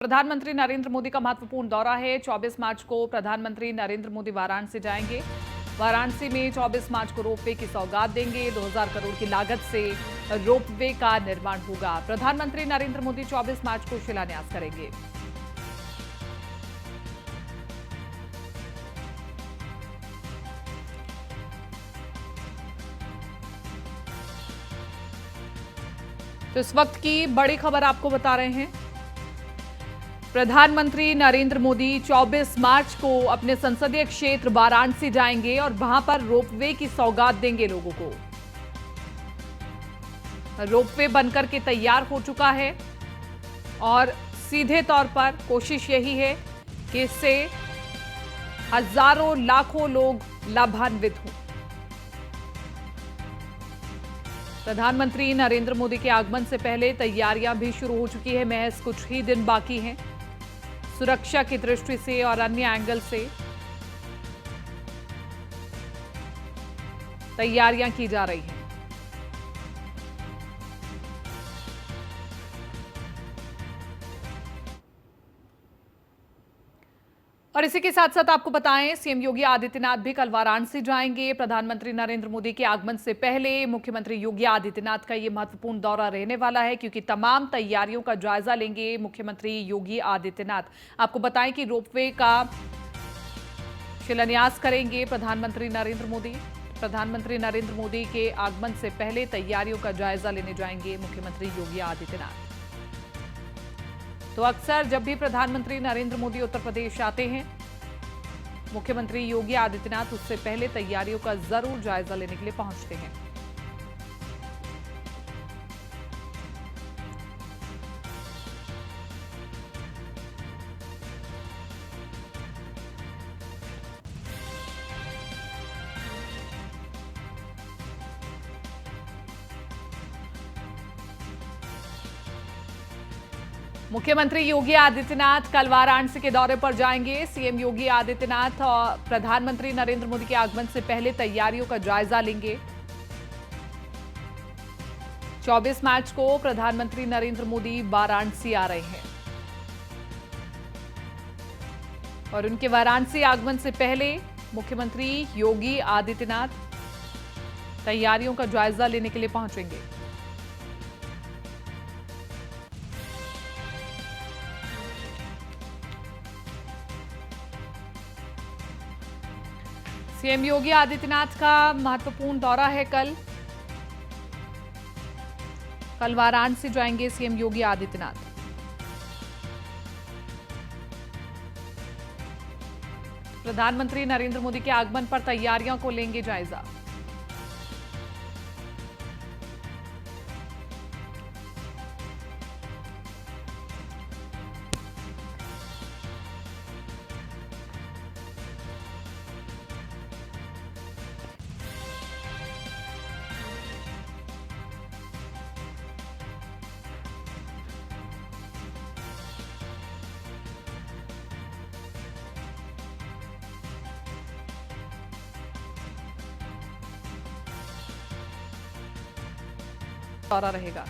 प्रधानमंत्री नरेंद्र मोदी का महत्वपूर्ण दौरा है। 24 मार्च को प्रधानमंत्री नरेंद्र मोदी वाराणसी जाएंगे। वाराणसी में 24 मार्च को रोपवे की सौगात देंगे। 2000 करोड़ की लागत से रोपवे का निर्माण होगा। प्रधानमंत्री नरेंद्र मोदी 24 मार्च को शिलान्यास करेंगे। तो इस वक्त की बड़ी खबर आपको बता रहे हैं। प्रधानमंत्री नरेंद्र मोदी 24 मार्च को अपने संसदीय क्षेत्र वाराणसी जाएंगे और वहां पर रोपवे की सौगात देंगे लोगों को। रोपवे बनकर के तैयार हो चुका है और सीधे तौर पर कोशिश यही है कि इससे हजारों लाखों लोग लाभान्वित हों। प्रधानमंत्री नरेंद्र मोदी के आगमन से पहले तैयारियां भी शुरू हो चुकी है। महज कुछ ही दिन बाकी हैं। सुरक्षा की दृष्टि से और अन्य एंगल से तैयारियां की जा रही हैं। और इसी के साथ साथ आपको बताएं, सीएम योगी आदित्यनाथ भी कल वाराणसी जाएंगे। प्रधानमंत्री नरेंद्र मोदी के आगमन से पहले मुख्यमंत्री योगी आदित्यनाथ का यह महत्वपूर्ण दौरा रहने वाला है, क्योंकि तमाम तैयारियों का जायजा लेंगे मुख्यमंत्री योगी आदित्यनाथ। आपको बताएं कि रोपवे का शिलान्यास करेंगे प्रधानमंत्री नरेंद्र मोदी। प्रधानमंत्री नरेंद्र मोदी के आगमन से पहले तैयारियों का जायजा लेने जाएंगे मुख्यमंत्री योगी आदित्यनाथ। तो अक्सर जब भी प्रधानमंत्री नरेंद्र मोदी उत्तर प्रदेश आते हैं, मुख्यमंत्री योगी आदित्यनाथ उससे पहले तैयारियों का जरूर जायजा लेने के लिए पहुंचते हैं। मुख्यमंत्री योगी आदित्यनाथ कल वाराणसी के दौरे पर जाएंगे। सीएम योगी आदित्यनाथ और प्रधानमंत्री नरेंद्र मोदी के आगमन से पहले तैयारियों का जायजा लेंगे। 24 मार्च को प्रधानमंत्री नरेंद्र मोदी वाराणसी आ रहे हैं और उनके वाराणसी आगमन से पहले मुख्यमंत्री योगी आदित्यनाथ तैयारियों का जायजा लेने के लिए पहुंचेंगे। सीएम योगी आदित्यनाथ का महत्वपूर्ण दौरा है। कल वाराणसी जाएंगे सीएम योगी आदित्यनाथ। प्रधानमंत्री नरेंद्र मोदी के आगमन पर तैयारियों को लेंगे जायजा। दौरा रहेगा।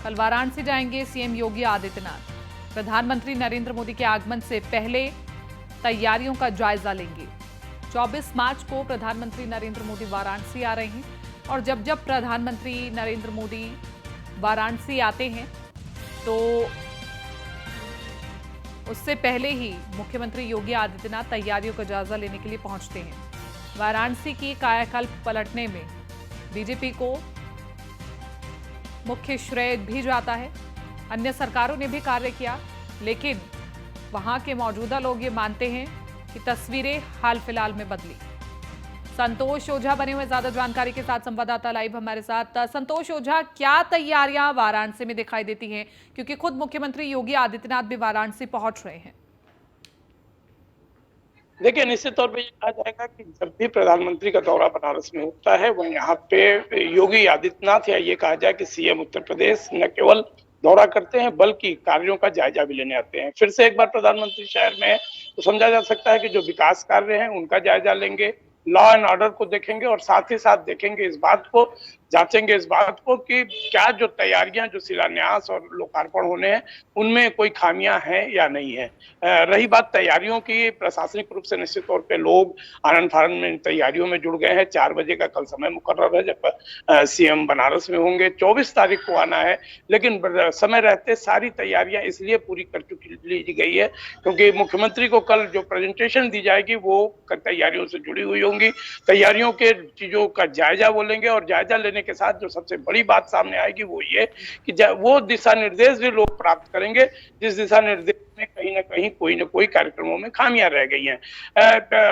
कल वाराणसी जाएंगे सीएम योगी आदित्यनाथ। प्रधानमंत्री नरेंद्र मोदी के आगमन से पहले तैयारियों का जायजा लेंगे। 24 मार्च को प्रधानमंत्री नरेंद्र मोदी वाराणसी आ रहे हैं और जब जब प्रधानमंत्री नरेंद्र मोदी वाराणसी आते हैं तो उससे पहले ही मुख्यमंत्री योगी आदित्यनाथ तैयारियों का जायजा लेने के लिए पहुंचते हैं। वाराणसी की कायाकल्प पलटने में बीजेपी को मुख्य श्रेय भी जाता है। अन्य सरकारों ने भी कार्य किया, लेकिन वहां के मौजूदा लोग ये मानते हैं कि तस्वीरें हाल फिलहाल में बदली। संतोष ओझा बने हुए ज्यादा जानकारी के साथ संवाददाता लाइव हमारे साथ। संतोष ओझा, क्या तैयारियां वाराणसी में दिखाई देती हैं, क्योंकि खुद मुख्यमंत्री योगी आदित्यनाथ भी वाराणसी पहुंच रहे हैं? देखिए, निश्चित तौर पे ये कहा जाएगा कि जब भी प्रधानमंत्री का दौरा बनारस में होता है, वो यहाँ पे योगी आदित्यनाथ या ये कहा जाए कि सीएम उत्तर प्रदेश न केवल दौरा करते हैं बल्कि कार्यों का जायजा भी लेने आते हैं। फिर से एक बार प्रधानमंत्री शहर में तो समझा जा सकता है कि जो विकास कार्य हैं उनका जायजा लेंगे, लॉ एंड ऑर्डर को देखेंगे और साथ ही साथ देखेंगे इस बात को जांचेंगे इस बात को कि क्या जो तैयारियां, जो शिलान्यास और लोकार्पण होने हैं, उनमें कोई खामियां हैं या नहीं है। रही बात तैयारियों की, प्रशासनिक रूप से निश्चित तौर पे लोग आनंद फानन में इन तैयारियों में जुड़ गए हैं। 4 बजे का कल समय मुकर्रर है जब सीएम बनारस में होंगे। 24 तारीख को आना है, लेकिन समय रहते सारी तैयारियां इसलिए पूरी कर चुकी ली गई है क्योंकि मुख्यमंत्री को कल जो प्रेजेंटेशन दी जाएगी वो तैयारियों से जुड़ी हुई होंगी। तैयारियों के चीजों का जायजा वो लेंगे और जायजा लेने के साथ जो सबसे बड़ी बात सामने आएगी वो ये कि वो दिशा निर्देश भी लोग प्राप्त करेंगे जिस दिशा निर्देश में कहीं ना कहीं कोई ना कोई कार्यक्रमों में खामियां रह गई हैं।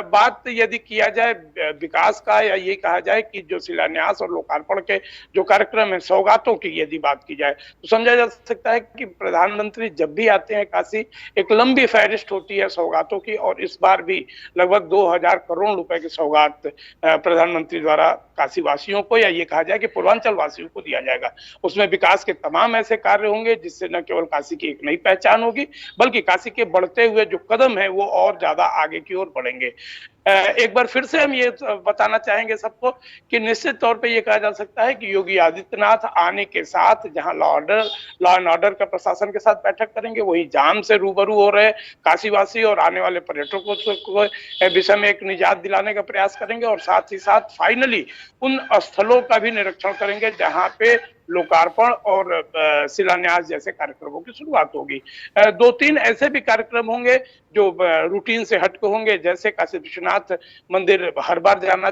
बात यदि किया जाए विकास का, या ये कहा जाए कि जो शिलान्यास और लोकार्पण के जो कार्यक्रम है, सौगातों की यदि बात की जाए तो समझा जा सकता है कि प्रधानमंत्री जब भी आते हैं काशी, एक लंबी फहरिस्त होती है सौगातों की, और इस बार भी लगभग 2000 करोड़ रुपए की सौगात प्रधानमंत्री द्वारा काशी वासियों को, या ये कहा जाए कि पूर्वांचल वासियों को दिया जाएगा। उसमें विकास के तमाम ऐसे कार्य होंगे जिससे न केवल काशी की एक नई पहचान होगी, बल्कि काशी के बढ़ते हुए जो कदम है वो और ज्यादा आगे की ओर बढ़ेंगे। एक बार फिर से हम ये बताना चाहेंगे सबको कि निश्चित तौर पे ये कहा जा सकता है कि योगी आदित्यनाथ आने के साथ जहां लॉ एंड ऑर्डर का प्रशासन के साथ बैठक करेंगे, वही जाम से रूबरू हो रहे काशीवासी और आने वाले पर्यटकों को विषय में एक निजात दिलाने का प्रयास करेंगे, और साथ ही साथ फाइनली उन स्थलों का भी निरीक्षण करेंगे जहां पे लोकार्पण और शिलान्यास जैसे कार्यक्रमों की शुरुआत होगी। 2-3 ऐसे भी कार्यक्रम होंगे जो रूटीन से हटके होंगे, जैसे काशी विश्वनाथ मंदिर हर बार जाना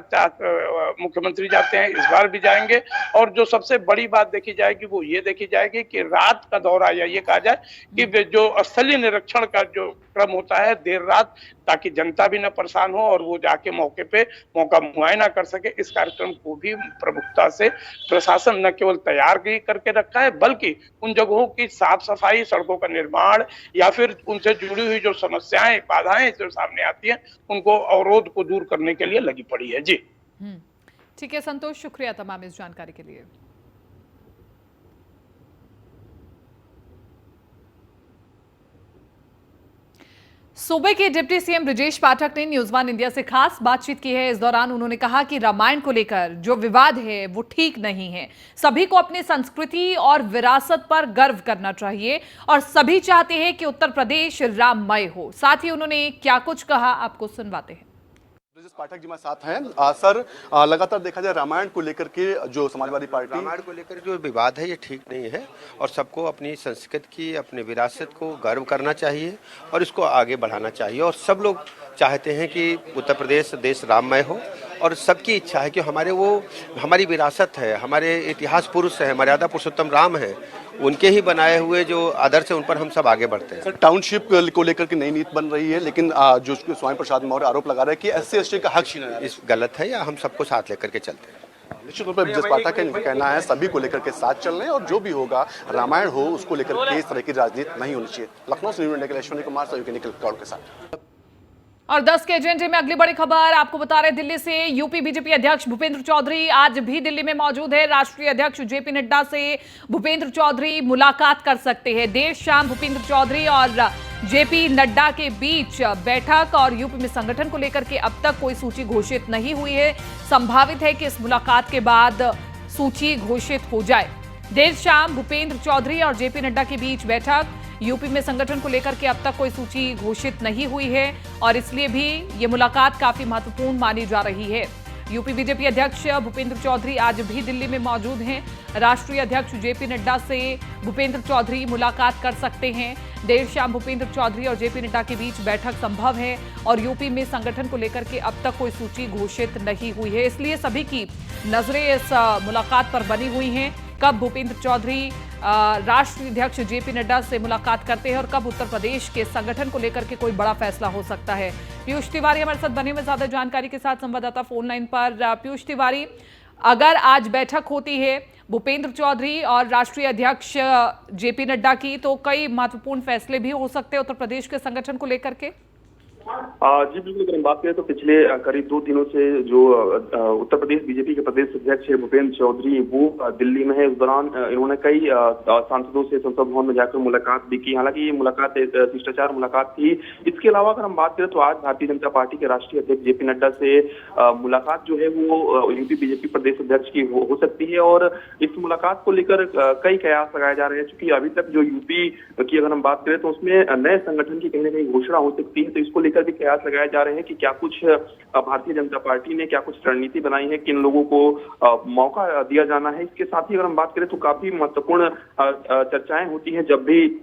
मुख्यमंत्री जाते हैं, इस बार भी जाएंगे। और जो सबसे बड़ी बात देखी जाएगी वो ये देखी जाएगी कि रात का दौरा, या ये कहा जाए कि जो स्थलीय निरीक्षण का जो क्रम होता है देर रात, ताकि जनता भी न परेशान हो और वो जाके मौके पे मौका मुआयना कर सके, इस कार्यक्रम को भी प्रमुखता से प्रशासन न केवल तैयार करके रखा है, बल्कि उन जगहों की साफ सफाई, सड़कों का निर्माण, या फिर उनसे जुड़ी हुई जो समस्याएं, बाधाएं जो सामने आती हैं, उनको अवरोध को दूर करने के लिए लगी पड़ी है। जी ठीक है संतोष, शुक्रिया तमाम इस जानकारी के लिए। सूबे के डिप्टी सीएम ब्रजेश पाठक ने न्यूज वन इंडिया से खास बातचीत की है। इस दौरान उन्होंने कहा कि रामायण को लेकर जो विवाद है वो ठीक नहीं है। सभी को अपनी संस्कृति और विरासत पर गर्व करना चाहिए और सभी चाहते हैं कि उत्तर प्रदेश राममय हो। साथ ही उन्होंने क्या कुछ कहा, आपको सुनवाते हैं। ब्रजेश पाठक जी हमारे साथ हैं। सर, लगातार देखा जाए रामायण को लेकर के जो समाजवादी पार्टी, रामायण को लेकर जो विवाद है ये ठीक नहीं है और सबको अपनी संस्कृति की, अपनी विरासत को गर्व करना चाहिए और इसको आगे बढ़ाना चाहिए। और सब लोग चाहते हैं कि उत्तर प्रदेश देश राममय हो और सबकी इच्छा है कि हमारी विरासत है, हमारे इतिहास पुरुष है, मर्यादा पुरुषोत्तम राम है, उनके ही बनाए हुए जो आदर्श है उन पर हम सब आगे बढ़ते हैं। सर, टाउनशिप को लेकर के नई नीति बन रही है, लेकिन जो स्वामी प्रसाद मौर्य आरोप लगा रहे हैं कि SC/ST का हक छीना है, इस गलत है या हम सबको साथ लेकर के चलते हैं। निश्चित तौर पर ब्रजेश पाठक का कहना है सभी को लेकर के साथ चल रहे हैं और जो भी होगा रामायण हो उसको लेकर के इस तरह की राजनीति नहीं होनी चाहिए। लखनऊ से न्यूज़ इंडिया के लिए अश्विनी कुमार, सहयोगी निखिल कौर के साथ। और 10 के एजेंडे में अगली बड़ी खबर आपको बता रहे, दिल्ली से यूपी बीजेपी अध्यक्ष भूपेंद्र चौधरी आज भी दिल्ली में मौजूद है। राष्ट्रीय अध्यक्ष जेपी नड्डा से भूपेंद्र चौधरी मुलाकात कर सकते हैं। देर शाम भूपेंद्र चौधरी और जेपी नड्डा के बीच बैठक, और यूपी में संगठन को लेकर के अब तक कोई सूची घोषित नहीं हुई है। संभावित है कि इस मुलाकात के बाद सूची घोषित हो जाए। देर शाम भूपेंद्र चौधरी और जेपी नड्डा के बीच बैठक, यूपी में संगठन को लेकर के अब तक कोई सूची घोषित नहीं हुई है और इसलिए भी ये मुलाकात काफी महत्वपूर्ण मानी जा रही है। यूपी बीजेपी अध्यक्ष भूपेंद्र चौधरी आज भी दिल्ली में मौजूद हैं। राष्ट्रीय अध्यक्ष जेपी नड्डा से भूपेंद्र चौधरी मुलाकात कर सकते हैं। देर शाम भूपेंद्र चौधरी और जेपी नड्डा के बीच बैठक संभव है और यूपी में संगठन को लेकर के अब तक कोई सूची घोषित नहीं हुई है, इसलिए सभी की नजरें इस मुलाकात पर बनी हुई हैं। कब भूपेंद्र चौधरी राष्ट्रीय अध्यक्ष जेपी नड्डा से मुलाकात करते हैं और कब उत्तर प्रदेश के संगठन को लेकर के कोई बड़ा फैसला हो सकता है। पीयूष तिवारी हमारे साथ बने हुए ज्यादा जानकारी के साथ संवाददाता फोन लाइन पर। पीयूष तिवारी, अगर आज बैठक होती है भूपेंद्र चौधरी और राष्ट्रीय अध्यक्ष जेपी नड्डा की, तो कई महत्वपूर्ण फैसले भी हो सकते हैं उत्तर प्रदेश के संगठन को लेकर के। जी बिल्कुल, अगर हम बात करें तो पिछले करीब 2 दिनों से जो उत्तर प्रदेश बीजेपी के प्रदेश अध्यक्ष है भूपेंद्र चौधरी, वो दिल्ली में है। इस दौरान इन्होंने कई सांसदों से संसद भवन में जाकर मुलाकात भी की। हालांकि ये मुलाकात शिष्टाचार मुलाकात थी। इसके अलावा अगर हम बात करें तो आज भारतीय जनता पार्टी के राष्ट्रीय अध्यक्ष जेपी नड्डा से मुलाकात जो है वो यूपी बीजेपी प्रदेश अध्यक्ष की हो सकती है। और इस मुलाकात को लेकर कई कयास लगाए जा रहे हैं, क्योंकि अभी तक जो यूपी की अगर हम बात करें तो उसमें नए संगठन की कहीं ना कहीं घोषणा हो सकती है। तो इसको लेकर भी कयास लगाए जा रहे हैं कि क्या कुछ भारतीय जनता पार्टी ने क्या कुछ रणनीति बनाई है, किन लोगों को मौका दिया जाना है। इसके साथ ही अगर हम बात करें तो काफी महत्वपूर्ण चर्चाएं होती हैं जब भी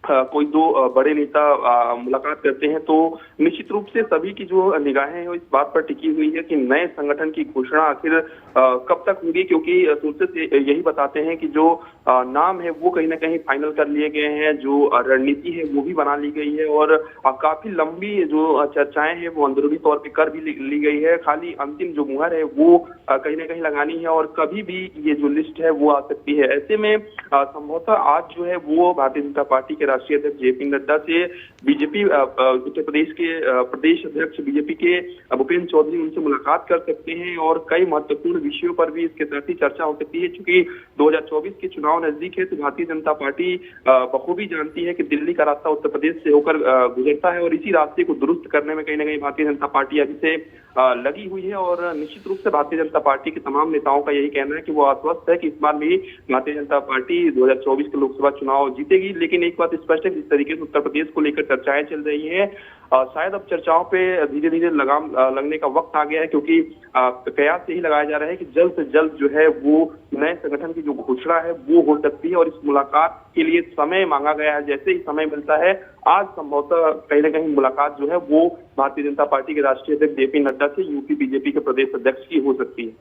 कोई दो बड़े नेता मुलाकात करते हैं, तो निश्चित रूप से सभी की जो निगाहें हैं वो इस बात पर टिकी हुई है कि नए संगठन की घोषणा आखिर कब तक होगी, क्योंकि सोर्सेस यही बताते हैं कि जो नाम है वो कहीं ना कहीं फाइनल कर लिए गए हैं, जो रणनीति है वो भी बना ली गई है और काफी लंबी जो चर्चाएं हैं वो अंदरूनी तौर पर कर भी ली गई है। खाली अंतिम जो मुहर है वो कहीं ना कहीं लगानी है और कभी भी ये जो लिस्ट है वो आ सकती है। ऐसे में संभवतः आज जो है वो भारतीय जनता पार्टी के राष्ट्रीय अध्यक्ष जेपी नड्डा से बीजेपी उत्तर प्रदेश के प्रदेश अध्यक्ष बीजेपी के भूपेंद्र चौधरी उनसे मुलाकात कर सकते हैं और कई महत्वपूर्ण विषयों पर भी इसके साथ ही चर्चा हो सकती है। चूंकि 2024 के चुनाव नजदीक है तो भारतीय जनता पार्टी बखूबी जानती है कि दिल्ली का रास्ता उत्तर प्रदेश से होकर गुजरता है और इसी रास्ते को दुरुस्त करने में कहीं ना कहीं भारतीय जनता पार्टी अभी से लगी हुई है। और निश्चित रूप से भारतीय जनता पार्टी के तमाम नेताओं का यही कहना है कि वो आश्वस्त है कि इस बार भी भारतीय जनता पार्टी 2024 के लोकसभा चुनाव जीतेगी। लेकिन एक बात स्पष्ट है, जिस तरीके से उत्तर प्रदेश को लेकर चर्चाएं चल रही हैं, शायद अब चर्चाओं पे धीरे धीरे लगाम लगने का वक्त आ गया है, क्योंकि कयास यही लगाया जा रहा है कि जल्द से जल्द जो है वो नए संगठन की जो घोषणा है वो हो सकती है और इस मुलाकात के लिए समय मांगा गया है। जैसे ही समय मिलता है आज संभवतः कहीं ना कहीं मुलाकात जो है वो भारतीय जनता पार्टी के राष्ट्रीय अध्यक्ष जेपी नड्डा से यूपी बीजेपी के प्रदेश अध्यक्ष की हो सकती है।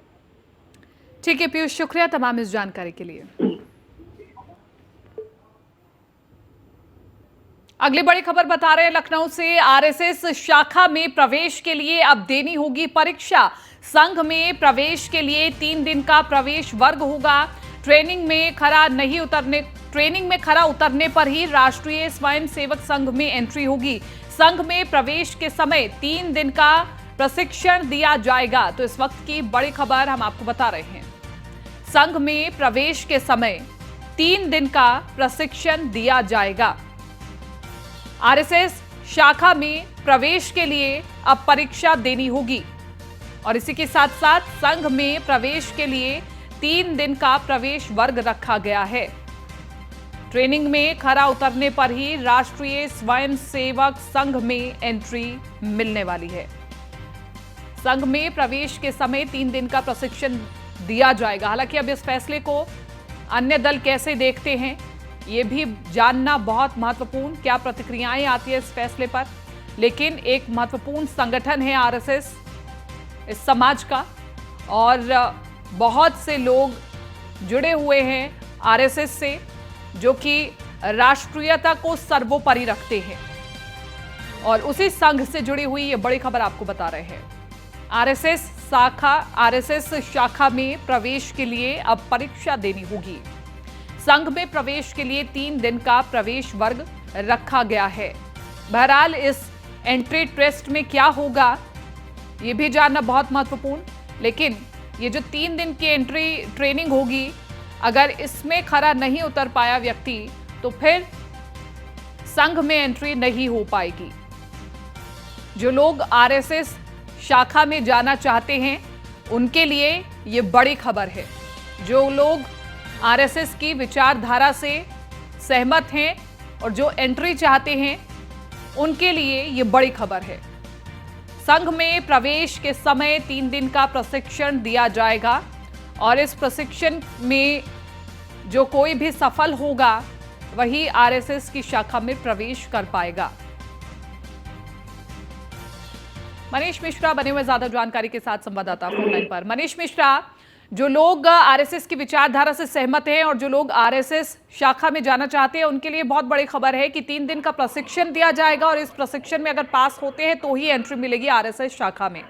ठीक है पीयूष, शुक्रिया तमाम इस जानकारी के लिए। अगली बड़ी खबर बता रहे हैं लखनऊ से। आरएसएस शाखा में प्रवेश के लिए अब देनी होगी परीक्षा। संघ में प्रवेश के लिए 3 दिन का प्रवेश वर्ग होगा। ट्रेनिंग में खरा उतरने पर ही राष्ट्रीय स्वयंसेवक संघ में एंट्री होगी। संघ में प्रवेश के समय 3 दिन का प्रशिक्षण दिया जाएगा। तो इस वक्त की बड़ी खबर हम आपको बता रहे हैं। संघ में प्रवेश के समय 3 दिन का प्रशिक्षण दिया जाएगा। आरएसएस शाखा में प्रवेश के लिए अब परीक्षा देनी होगी और इसी के साथ साथ संघ में प्रवेश के लिए 3 दिन का प्रवेश वर्ग रखा गया है। ट्रेनिंग में खरा उतरने पर ही राष्ट्रीय स्वयंसेवक संघ में एंट्री मिलने वाली है। संघ में प्रवेश के समय 3 दिन का प्रशिक्षण दिया जाएगा। हालांकि अब इस फैसले को अन्य दल कैसे देखते हैं ये भी जानना बहुत महत्वपूर्ण, क्या प्रतिक्रियाएं आती है इस फैसले पर। लेकिन एक महत्वपूर्ण संगठन है आरएसएस इस समाज का और बहुत से लोग जुड़े हुए हैं आरएसएस से जो कि राष्ट्रीयता को सर्वोपरि रखते हैं और उसी संघ से जुड़ी हुई ये बड़ी खबर आपको बता रहे हैं। आरएसएस शाखा में प्रवेश के लिए अब परीक्षा देनी होगी। संघ में प्रवेश के लिए 3 दिन का प्रवेश वर्ग रखा गया है। बहरहाल इस एंट्री टेस्ट में क्या होगा ये भी जानना बहुत महत्वपूर्ण, लेकिन ये जो 3 दिन की एंट्री ट्रेनिंग होगी, अगर इसमें खरा नहीं उतर पाया व्यक्ति तो फिर संघ में एंट्री नहीं हो पाएगी। जो लोग आरएसएस शाखा में जाना चाहते हैं उनके लिए ये बड़ी खबर है। जो लोग आरएसएस की विचारधारा से सहमत हैं और जो एंट्री चाहते हैं उनके लिए ये बड़ी खबर है। संघ में प्रवेश के समय 3 दिन का प्रशिक्षण दिया जाएगा और इस प्रशिक्षण में जो कोई भी सफल होगा वही आरएसएस की शाखा में प्रवेश कर पाएगा। मनीष मिश्रा बने हुए ज्यादा जानकारी के साथ संवाददाता फोन लाइन पर। मनीष मिश्रा, जो लोग आरएसएस की विचारधारा से सहमत हैं और जो लोग आरएसएस शाखा में जाना चाहते हैं उनके लिए बहुत बड़ी खबर है कि 3 दिन का प्रशिक्षण दिया जाएगा और इस प्रशिक्षण में अगर पास होते हैं तो ही एंट्री मिलेगी आरएसएस शाखा में।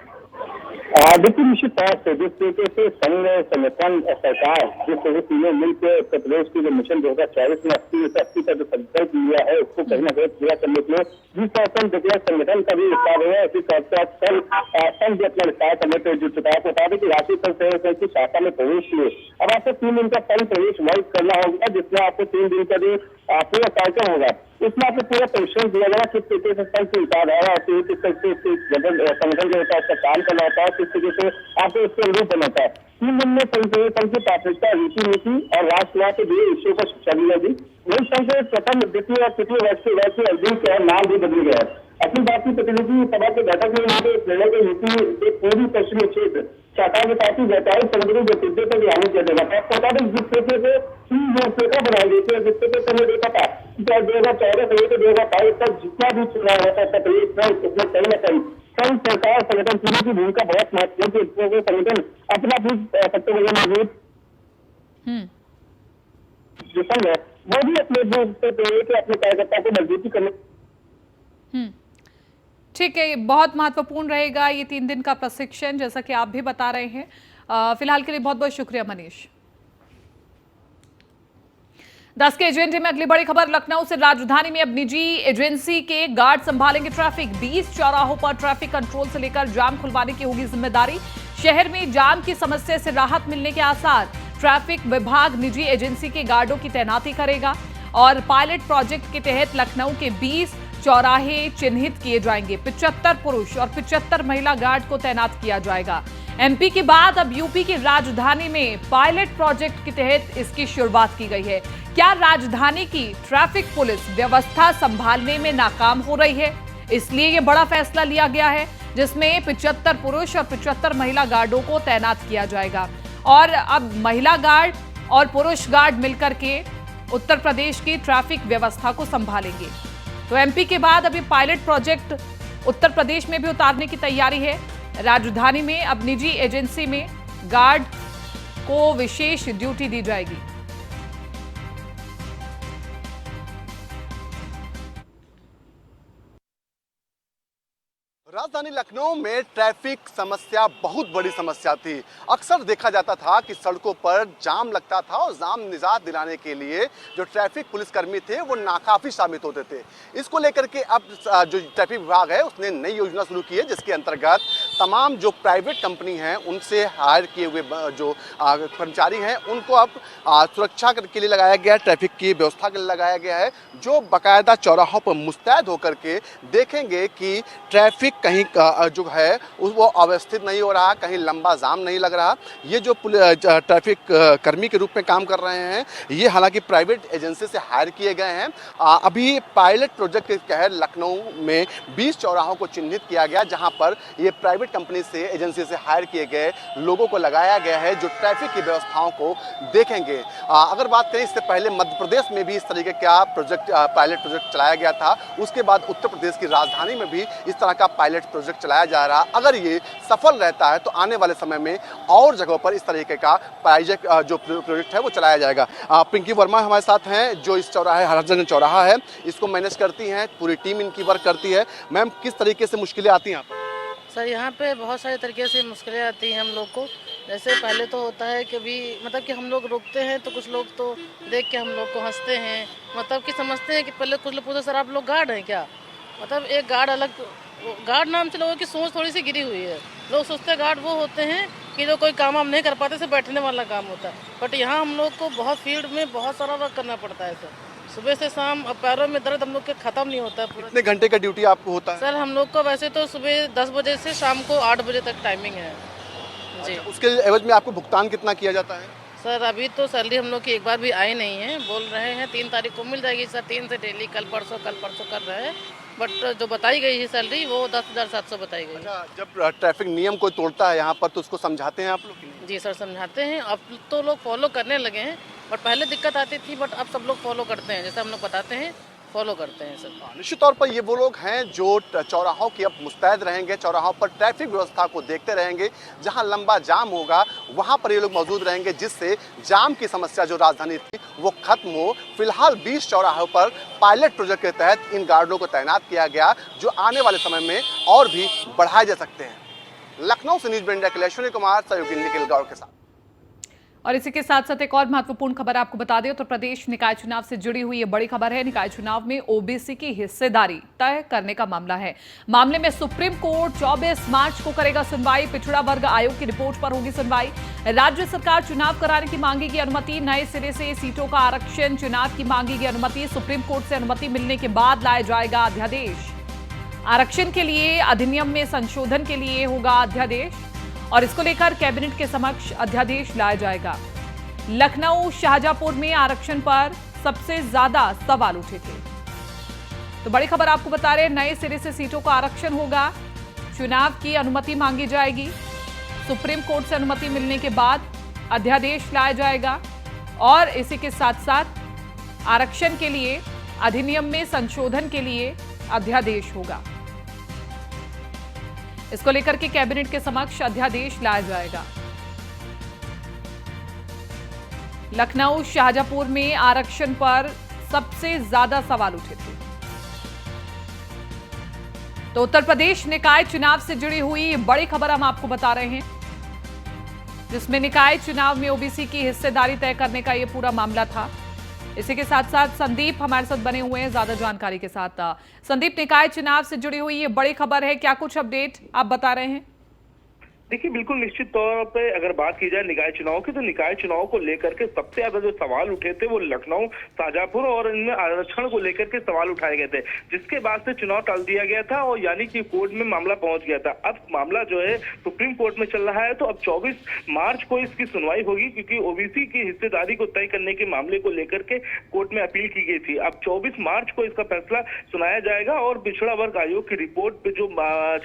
देखिए, निश्चित तौर से जिस तरीके से संघ संगठन और सरकार जिस तरह तीनों मिलकर उत्तर प्रदेश के जो मिशन 2024 में 80 का जो संकल्प लिया है उसको को कहीं ना कहीं पूरा करने के लिए विशासन देखिए संगठन का भी विस्तार हुआ है। इसी संघ भी अपना विस्तार करने पर जुट चुका है। बता दें कि राष्ट्रीय संघ की शाखा में प्रवेश लिए अब आपको 3 दिन का संघ प्रवेश वाइज करना होगा, जिसमें आपको 3 दिन का जो पूरा कार्यक्रम होगा इसमें आपको पूरा परिश्रम दिया जाएगा। किस तरीके से संघ की विचारधारा होती है, किस तरीके से संगठन जो होता है उसका काम करना होता है, किस तरीके से आपको उसके अनुरूप बनना होता है। 3 दिन में संघ की प्राथमिकता, रीति नीति और राष्ट्रवाद के जुड़े विषयों पर शिक्षा दी जाएगी। वही संघ के प्रथम, द्वितीय और तृतीय वर्ष के अध्ययन के नाम भी बदल गया है। अखिल भारतीय प्रतिनिधि सभा की बैठक में निर्णय के नीति के पूर्वी पश्चिमी क्षेत्र शाखा के साथ ही व्यापारिक समुद्री गतिविधियों पर ध्यान दिया जाएगा। आपको बता दें जिस तरीके से 3 रूपरेखा बनाई गई थी, जिस तरीके से हमने देखा था 2014 से लेकर 2022 तक जितना भी चुनाव होता था उसमें कहीं न कहीं संघ सरकार संगठन तीनों की भूमिका बहुत महत्वपूर्ण है। संगठन अपना भी सत्य मौजूद जो संघ है वो भी अपने कार्यकर्ता को मजबूती करने। ठीक है, ये बहुत महत्वपूर्ण रहेगा ये 3 दिन का प्रशिक्षण, जैसा कि आप भी बता रहे हैं। फिलहाल के लिए बहुत बहुत शुक्रिया मनीष। 10 के एजेंडे में अगली बड़ी खबर, लखनऊ से राजधानी में अब निजी एजेंसी के गार्ड संभालेंगे ट्रैफिक। 20 चौराहों पर ट्रैफिक कंट्रोल से लेकर जाम खुलवाने की होगी जिम्मेदारी। शहर में जाम की समस्या से राहत मिलने के आसार। ट्रैफिक विभाग निजी एजेंसी के गार्डों की तैनाती करेगा और पायलट प्रोजेक्ट के तहत लखनऊ के 20 चौराहे चिन्हित किए जाएंगे। 75 पुरुष और 75 महिला गार्ड को तैनात किया जाएगा। एमपी के बाद अब यूपी की राजधानी में पायलट प्रोजेक्ट के तहत इसकी शुरुआत की गई है। क्या राजधानी की ट्रैफिक पुलिस व्यवस्था संभालने में नाकाम हो रही है, इसलिए यह बड़ा फैसला लिया गया है जिसमें 75 पुरुष और 75 महिला गार्डों को तैनात किया जाएगा। और अब महिला गार्ड और पुरुष गार्ड मिलकर के उत्तर प्रदेश की ट्रैफिक व्यवस्था को संभालेंगे। तो एमपी के बाद अभी पायलट प्रोजेक्ट उत्तर प्रदेश में भी उतारने की तैयारी है। राजधानी में अब निजी एजेंसी में गार्ड को विशेष ड्यूटी दी जाएगी। राजधानी लखनऊ में ट्रैफिक समस्या बहुत बड़ी समस्या थी। अक्सर देखा जाता था कि सड़कों पर जाम लगता था और जाम निजात दिलाने के लिए जो ट्रैफिक पुलिसकर्मी थे वो नाकाफी साबित होते थे। इसको लेकर के अब जो ट्रैफिक विभाग है उसने नई योजना शुरू की है, जिसके अंतर्गत तमाम जो प्राइवेट कंपनी हैं उनसे हायर किए हुए जो कर्मचारी हैं उनको अब सुरक्षा के लिए लगाया गया है, ट्रैफिक की व्यवस्था के लिए लगाया गया है, जो बाकायदा चौराहों पर मुस्तैद होकर के देखेंगे कि ट्रैफिक कहीं जो है वो अव्यवस्थित नहीं हो रहा, कहीं लंबा जाम नहीं लग रहा। ये जो ट्रैफिक कर्मी के रूप में काम कर रहे हैं ये हालांकि प्राइवेट एजेंसी से हायर किए गए हैं। अभी पायलट प्रोजेक्ट के तहत लखनऊ में 20 चौराहों को चिन्हित किया गया जहां पर ये प्राइवेट कंपनी से एजेंसी से हायर किए गए लोगों को लगाया गया है जो ट्रैफिक की व्यवस्थाओं को देखेंगे। अगर बात करें इससे पहले मध्य प्रदेश में भी इस तरीके का प्रोजेक्ट पायलट प्रोजेक्ट चलाया गया था, उसके बाद उत्तर प्रदेश की राजधानी में भी इस तरह का पायलट प्रोजेक्ट चलाया जा रहा। अगर ये सफल रहता है तो आने वाले समय में और जगहों पर इस तरीके का पायलट जो प्रोजेक्ट है वो चलाया जाएगा। पिंकी वर्मा हमारे साथ हैं जो इस चौराहे हरजन चौराहा है इसको मैनेज करती हैं, पूरी टीम इनकी वर्क करती है। मैम किस तरीके से मुश्किलें आती हैं यहाँ पर? सर यहाँ पे बहुत सारे तरीके से मुश्किलें आती हैं हम लोग को। जैसे पहले तो होता है कि भी मतलब कि हम लोग रुकते हैं तो कुछ लोग तो देख के हम लोग को हंसते हैं, मतलब कि समझते हैं कि पहले कुछ लोग पूछते सर आप लोग गार्ड हैं क्या, मतलब एक गार्ड अलग, गार्ड नाम से लोगों की सोच थोड़ी सी गिरी हुई है। लोग सोचते गार्ड वो होते हैं कि जो कोई काम हम नहीं कर पाते सिर्फ बैठने वाला काम होता है, बट यहाँ हम लोग को बहुत फील्ड में बहुत सारा वर्क करना पड़ता है सर। सुबह से शाम अब पैरों में दर्द हम लोग के खत्म नहीं होता है। कितने घंटे का ड्यूटी आपको होता है? सर हम लोग को वैसे तो सुबह 10 बजे से शाम को 8 बजे तक टाइमिंग है जी। अच्छा, उसके एवज में आपको भुगतान कितना किया जाता है? सर अभी तो सैलरी हम लोग की एक बार भी आई नहीं है, बोल रहे हैं 3 तारीख को मिल जाएगी सर, 3 से डेली कल परसों कर रहे हैं, बट जो बताई गई है सैलरी वो 10,700 बताई गई। अच्छा, जब ट्रैफिक नियम कोई तोड़ता है यहाँ पर तो उसको समझाते हैं आप लोग? जी सर समझाते हैं, अब तो लोग फॉलो करने लगे हैं, बट पहले दिक्कत आती थी, बट अब सब लोग फॉलो करते हैं, जैसे हम लोग बताते हैं फॉलो करते हैं सर। निश्चित तौर पर ये वो लोग हैं जो चौराहों की अब मुस्तैद रहेंगे, चौराहों पर ट्रैफिक व्यवस्था को देखते रहेंगे, जहां लंबा जाम होगा वहां पर ये लोग मौजूद रहेंगे जिससे जाम की समस्या जो राजधानी थी वो खत्म हो। फिलहाल 20 चौराहों पर पायलट प्रोजेक्ट के तहत इन गार्डों को तैनात किया गया जो आने वाले समय में और भी बढ़ाए जा सकते हैं। लखनऊ से न्यूज़ ब्यूरो इंडिया के लिए अश्विनी कुमार, सहयोगी निखिल गौड़ के साथ। और इसी के साथ साथ एक और महत्वपूर्ण खबर आपको बता दें। उत्तर प्रदेश निकाय चुनाव से जुड़ी हुई ये बड़ी खबर है। निकाय चुनाव में ओबीसी की हिस्सेदारी तय करने का मामला है। मामले में सुप्रीम कोर्ट 24 मार्च को करेगा सुनवाई। पिछड़ा वर्ग आयोग की रिपोर्ट पर होगी सुनवाई। राज्य सरकार चुनाव कराने की मांगेगी अनुमति। नए सिरे से सीटों का आरक्षण, चुनाव की मांगेगी अनुमति। सुप्रीम कोर्ट से अनुमति मिलने के बाद लाया जाएगा अध्यादेश। आरक्षण के लिए अधिनियम में संशोधन के लिए होगा अध्यादेश और इसको लेकर कैबिनेट के समक्ष अध्यादेश लाया जाएगा। लखनऊ शाहजहांपुर में आरक्षण पर सबसे ज्यादा सवाल उठे थे, तो बड़ी खबर आपको बता रहे हैं। नए सिरे से सीटों का आरक्षण होगा, चुनाव की अनुमति मांगी जाएगी। सुप्रीम कोर्ट से अनुमति मिलने के बाद अध्यादेश लाया जाएगा और इसी के साथ साथ आरक्षण के लिए अधिनियम में संशोधन के लिए अध्यादेश होगा। इसको लेकर के कैबिनेट के समक्ष अध्यादेश लाया जाएगा। लखनऊ शाहजहांपुर में आरक्षण पर सबसे ज्यादा सवाल उठे थे। तो उत्तर प्रदेश निकाय चुनाव से जुड़ी हुई बड़ी खबर हम आपको बता रहे हैं, जिसमें निकाय चुनाव में ओबीसी की हिस्सेदारी तय करने का यह पूरा मामला था। इसी के साथ साथ संदीप हमारे साथ बने हुए हैं ज्यादा जानकारी के साथ। संदीप, निकाय चुनाव से जुड़ी हुई ये बड़ी खबर है, क्या कुछ अपडेट आप बता रहे हैं? देखिए, बिल्कुल निश्चित तौर पे अगर बात की जाए निकाय चुनाव की, तो निकाय चुनाव को लेकर के सबसे ज्यादा जो सवाल उठे थे वो लखनऊ, शाहजहांपुर और इनमें आरक्षण को लेकर के सवाल उठाए गए थे, जिसके बाद से चुनाव टाल दिया गया था और यानी कि कोर्ट में मामला पहुंच गया था। अब मामला जो है सुप्रीम कोर्ट में चल रहा है, तो अब 24 मार्च को इसकी सुनवाई होगी, क्योंकि ओबीसी की हिस्सेदारी को तय करने के मामले को लेकर के कोर्ट में अपील की गई थी। अब 24 मार्च को इसका फैसला सुनाया जाएगा और पिछड़ा वर्ग आयोग की रिपोर्ट पे जो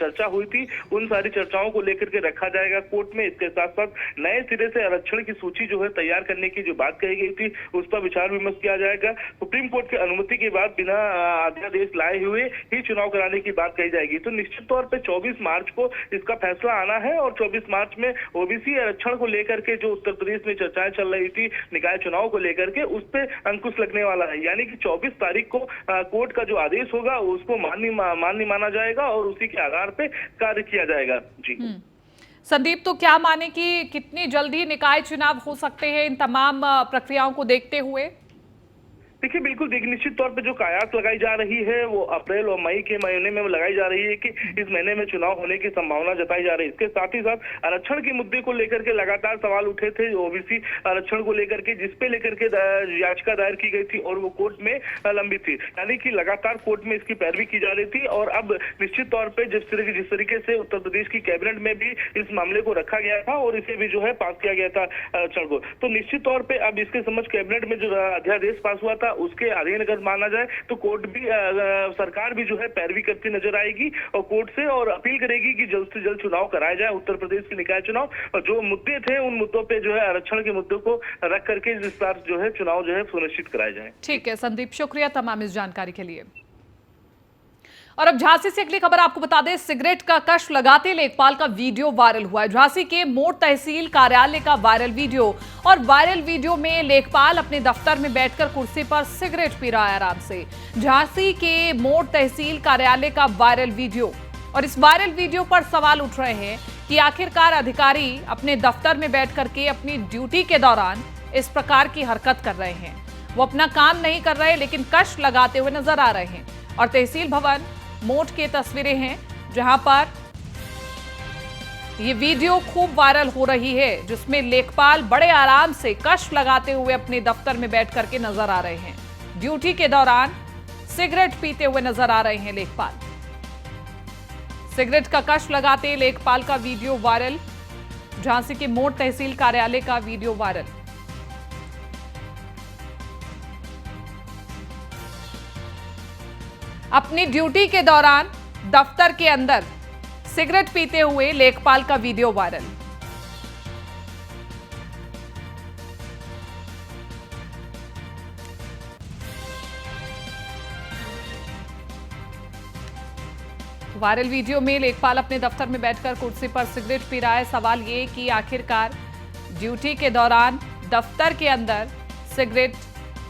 चर्चा हुई थी उन सारी चर्चाओं को लेकर के रखा जाएगा कोर्ट में। इसके साथ साथ नए सिरे से आरक्षण की सूची जो है तैयार करने की जो बात कही गई थी उस पर विचार विमर्श किया जाएगा। सुप्रीम कोर्ट की अनुमति के बाद बिना अध्यादेश लाए हुए ही चुनाव कराने की बात कही जाएगी। तो निश्चित तौर पर 24 मार्च को इसका फैसला आना है और 24 मार्च में ओबीसी आरक्षण को लेकर के जो उत्तर प्रदेश में चर्चाएं चल रही थी निकाय चुनाव को लेकर के, उस पर अंकुश लगने वाला है। यानी कि 24 तारीख को कोर्ट का जो आदेश होगा उसको मान्य माना जाएगा और उसी के आधार पर कार्य किया जाएगा। जी संदीप, तो क्या माने कि कितनी जल्दी निकाय चुनाव हो सकते हैं इन तमाम प्रक्रियाओं को देखते हुए? देखिए, बिल्कुल निश्चित तौर पे जो कयास लगाई जा रही है वो अप्रैल और मई के महीने में लगाई जा रही है कि इस महीने में चुनाव होने की संभावना जताई जा रही है। इसके साथ ही साथ आरक्षण के मुद्दे को लेकर के लगातार सवाल उठे थे ओबीसी आरक्षण को लेकर के, जिसपे लेकर के याचिका दायर की गई थी और वो कोर्ट में लंबित थी। यानी कि लगातार कोर्ट में इसकी पैरवी की जा रही थी और अब निश्चित तौर पर जिस तरीके से उत्तर प्रदेश की कैबिनेट में भी इस मामले को रखा गया था और इसे भी जो है पास किया गया था आरक्षण को, तो निश्चित तौर पर अब इसके समक्ष कैबिनेट में जो अध्यादेश पास हुआ था उसके अधीन अगर माना जाए तो कोर्ट भी सरकार भी जो है पैरवी करती नजर आएगी और कोर्ट से और अपील करेगी कि जल्द से जल्द चुनाव कराया जाए उत्तर प्रदेश के निकाय चुनाव। और जो मुद्दे थे उन मुद्दों पे जो है आरक्षण के मुद्दों को रख करके इस बार जो है चुनाव जो है सुनिश्चित कराया जाए। ठीक है संदीप, शुक्रिया तमाम इस जानकारी के लिए। और अब झांसी से अगली खबर आपको बता दें, सिगरेट का कश लगाते लेखपाल का वीडियो वायरल हुआ है। झांसी के मोड़ तहसील कार्यालय का वायरल वीडियो, और वायरल वीडियो में लेखपाल अपने दफ्तर में बैठकर कुर्सी पर सिगरेट पी रहा है आराम से। झांसी के मोड़ तहसील कार्यालय का वायरल वीडियो, और इस वायरल वीडियो पर सवाल उठ रहे हैं कि आखिरकार अधिकारी अपने दफ्तर में बैठ करके अपनी ड्यूटी के दौरान इस प्रकार की हरकत कर रहे हैं। वो अपना काम नहीं कर रहे लेकिन कश लगाते हुए नजर आ रहे हैं। और तहसील भवन मोट की तस्वीरें हैं जहां पर ये वीडियो खूब वायरल हो रही है, जिसमें लेखपाल बड़े आराम से कश लगाते हुए अपने दफ्तर में बैठ करके नजर आ रहे हैं। ड्यूटी के दौरान सिगरेट पीते हुए नजर आ रहे हैं लेखपाल। सिगरेट का कश लगाते लेखपाल का वीडियो वायरल। झांसी के मोड़ तहसील कार्यालय का वीडियो वायरल। अपनी ड्यूटी के दौरान दफ्तर के अंदर सिगरेट पीते हुए लेखपाल का वीडियो वायरल। वायरल वीडियो में लेखपाल अपने दफ्तर में बैठकर कुर्सी पर सिगरेट पी रहा है। सवाल ये कि आखिरकार ड्यूटी के दौरान दफ्तर के अंदर सिगरेट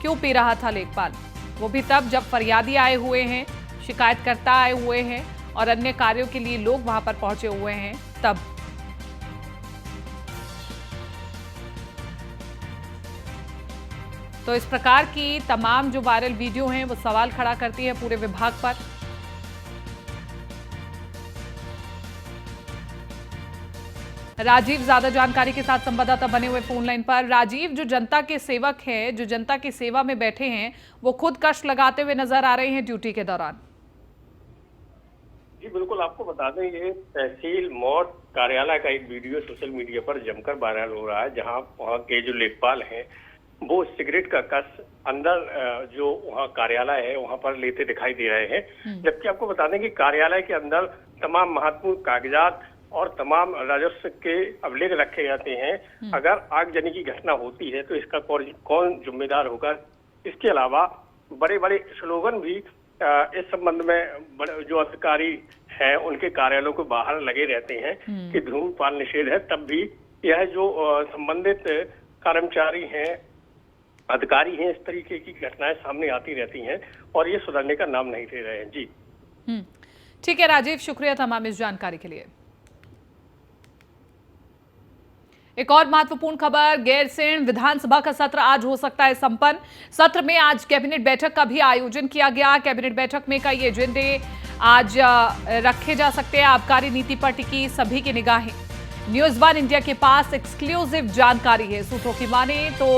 क्यों पी रहा था लेखपाल, वो भी तब जब फरियादी आए हुए हैं, शिकायतकर्ता आए हुए हैं और अन्य कार्यों के लिए लोग वहां पर पहुंचे हुए हैं तब। तो इस प्रकार की तमाम जो वायरल वीडियो हैं वो सवाल खड़ा करती है पूरे विभाग पर। राजीव ज्यादा जानकारी के साथ संवाददाता बने हुए फोन लाइन पर। राजीव, जो जनता के सेवक हैं, जो जनता की सेवा में बैठे हैं, वो खुद कष्ट लगाते हुए नजर आ रहे हैं ड्यूटी के दौरान। जी बिल्कुल, आपको बता दें ये तहसील मौड़ कार्यालय का एक वीडियो सोशल मीडिया पर जमकर वायरल हो रहा है, जहां वहां के जो लेखपाल हैं वो सिगरेट का कस अंदर जो वहां कार्यालय है वहां पर लेते दिखाई दे रहे हैं। जबकि आपको बता दें कि कार्यालय के अंदर तमाम महत्वपूर्ण कागजात और तमाम राजस्व के अभिलेख रखे जाते हैं। अगर आगजनी की घटना होती है तो इसका कौन जिम्मेदार होगा। इसके अलावा बड़े बड़े स्लोगन भी इस संबंध में जो अधिकारी हैं उनके कार्यालयों के बाहर लगे रहते हैं कि धूम्रपान निषेध है। तब भी यह जो संबंधित कर्मचारी हैं, अधिकारी हैं, इस तरीके की घटनाएं सामने आती रहती हैं और ये सुधरने का नाम नहीं ले रहे हैं। जी ठीक है राजीव, शुक्रिया तमाम इस जानकारी के लिए। एक और महत्वपूर्ण खबर, गैरसैंण विधानसभा का सत्र आज हो सकता है संपन्न। सत्र में आज कैबिनेट बैठक का भी आयोजन किया गया। कैबिनेट बैठक में कई एजेंडे आज रखे जा सकते हैं। आबकारी नीति पर टिकी सभी की निगाहें। न्यूज़ 1 इंडिया के पास एक्सक्लूसिव जानकारी है। सूत्रों की माने तो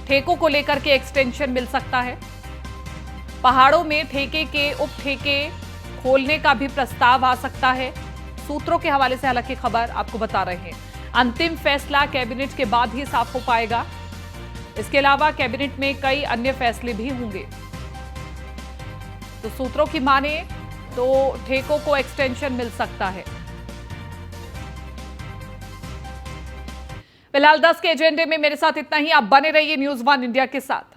ठेकों को लेकर के एक्सटेंशन मिल सकता है। पहाड़ों में ठेके के उप ठेके खोलने का भी प्रस्ताव आ सकता है। सूत्रों के हवाले से हालांकि खबर आपको बता रहे हैं। अंतिम फैसला कैबिनेट के बाद ही साफ हो पाएगा। इसके अलावा कैबिनेट में कई अन्य फैसले भी होंगे। तो सूत्रों की माने तो ठेकों को एक्सटेंशन मिल सकता है। फिलहाल 10 के एजेंडे में मेरे साथ इतना ही। आप बने रहिए न्यूज़ 1 इंडिया के साथ।